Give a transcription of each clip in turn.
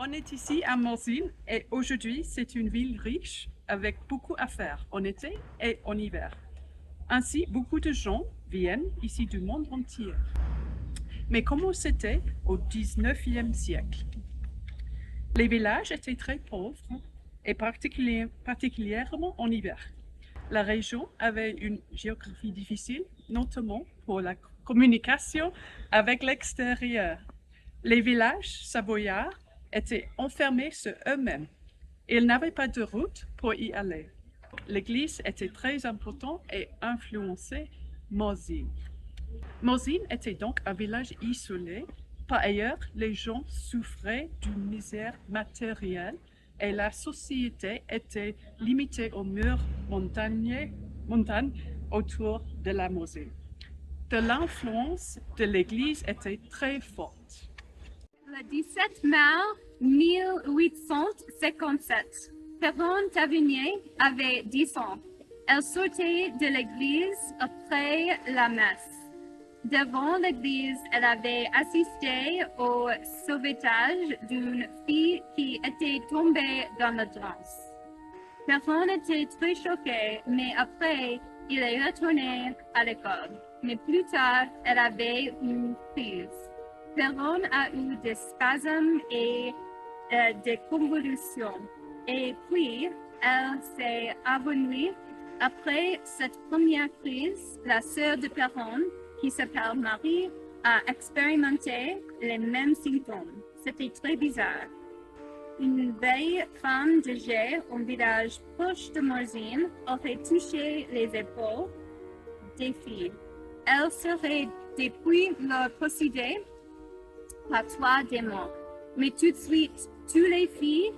On est ici à Morzine et aujourd'hui c'est une ville riche avec beaucoup à faire en été et en hiver. Ainsi, beaucoup de gens viennent ici du monde entier. Mais comment c'était au 19e siècle? Les villages étaient très pauvres et particulièrement en hiver. La région avait une géographie difficile, notamment pour la communication avec l'extérieur. Les villages savoyards étaient enfermés sur eux-mêmes. Ils n'avaient pas de route pour y aller. L'église était très importante et influençait Morzine. Morzine était donc un village isolé. Par ailleurs, les gens souffraient d'une misère matérielle et la société était limitée aux murs montagnes autour de la Moselle. De l'influence de l'Église était très forte. Le 17 mai 1857, Perron Tavernier avait 10 ans. Elle sortait de l'église après la messe. Devant l'église, elle avait assisté au sauvetage d'une fille qui était tombée dans la transe. Perron était très choqué, mais après, il est retourné à l'école. Mais plus tard, elle avait une crise. Perron a eu des spasmes et des convulsions. Et puis, elle s'est avenue. Après cette première crise, la sœur de Perron, qui s'appelle Marie, a expérimenté les mêmes symptômes. C'était très bizarre. Une vieille femme de Gers, un village proche de Morzine, aurait touché les épaules des filles. Elle serait depuis leur possédée par 3 démons. Mais tout de suite, toutes les filles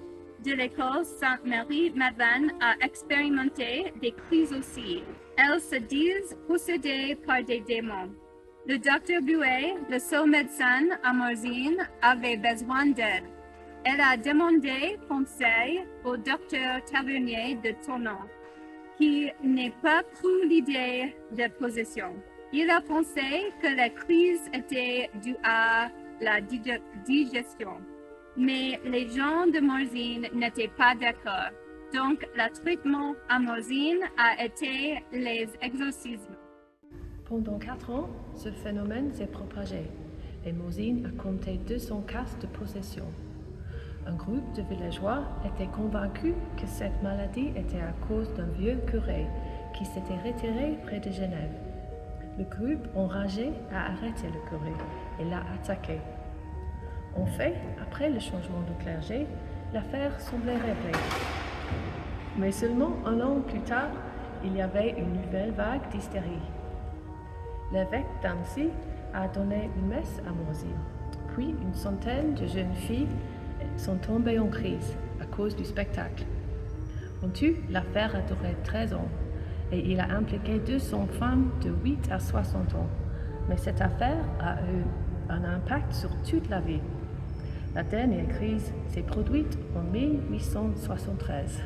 de l'école Sainte-Marie-Madeleine ont expérimenté des crises aussi. Elles se disent possédées par des démons. Le docteur Bouet, le seul médecin à Morzine, avait besoin d'aide. Elle a demandé conseil au docteur Tavernier de Tournon, qui n'a pas pris l'idée de possession. Il a pensé que la crise était due à la digestion. Mais les gens de Morzine n'étaient pas d'accord. Donc, le traitement à Morzine a été les exorcismes. Pendant 4 ans, ce phénomène s'est propagé et Morzine a compté 200 cas de possession. Un groupe de villageois était convaincu que cette maladie était à cause d'un vieux curé qui s'était retiré près de Genève. Le groupe enragé a arrêté le curé et l'a attaqué. En fait, après le changement de clergé, l'affaire semblait réglée. Mais seulement 1 an plus tard, il y avait une nouvelle vague d'hystérie. L'évêque d'Annecy a donné une messe à Morzine, puis une centaine de jeunes filles sont tombées en crise à cause du spectacle. En tout, l'affaire a duré 13 ans et il a impliqué 200 femmes de 8 à 60 ans. Mais cette affaire a eu un impact sur toute la vie. La dernière crise s'est produite en 1873.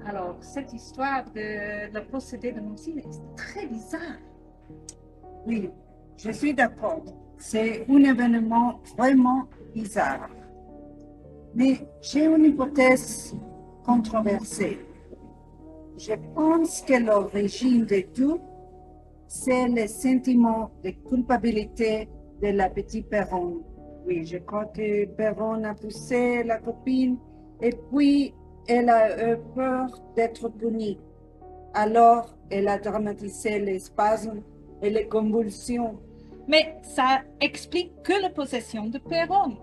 Alors, cette histoire de le procédé de Morzine est très bizarre. Oui, je suis d'accord. C'est un événement vraiment bizarre. Mais j'ai une hypothèse controversée. Je pense que l'origine de tout, c'est le sentiment de culpabilité de la petite Perron. Oui, je crois que Perron a poussé la copine et puis elle a eu peur d'être punie. Alors, elle a dramatisé les spasmes et les convulsions. Mais ça explique que la possession de Perron.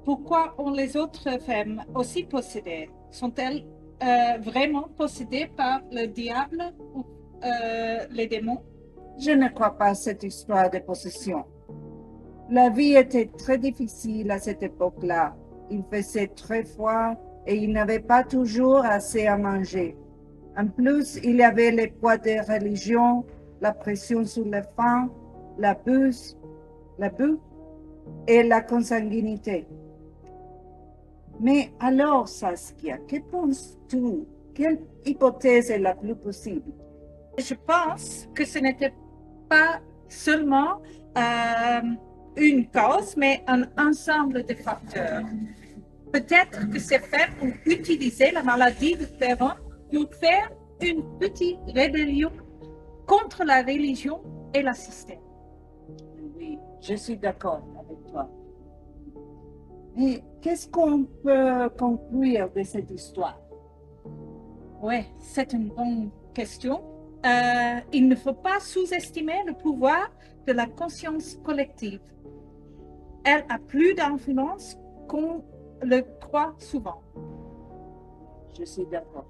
Pourquoi ont les autres femmes aussi possédées? Sont-elles vraiment possédées par le diable ou les démons? Je ne crois pas à cette histoire de possession. La vie était très difficile à cette époque-là. Il faisait très froid et il n'avait pas toujours assez à manger. En plus, il y avait le poids des religions, la pression sur les femmes, l'abus et la consanguinité. Mais alors, Saskia, que penses-tu? Quelle hypothèse est la plus possible? Je pense que ce n'était pas seulement une cause, mais un ensemble de facteurs. Peut-être que ces femmes ont utilisé la maladie de Perron pour faire une petite rébellion contre la religion et le système. Oui, je suis d'accord avec toi. Mais qu'est-ce qu'on peut conclure de cette histoire? Oui, c'est une bonne question. Il ne faut pas sous-estimer le pouvoir de la conscience collective. Elle a plus d'influence qu'on le croit souvent. Je suis d'accord.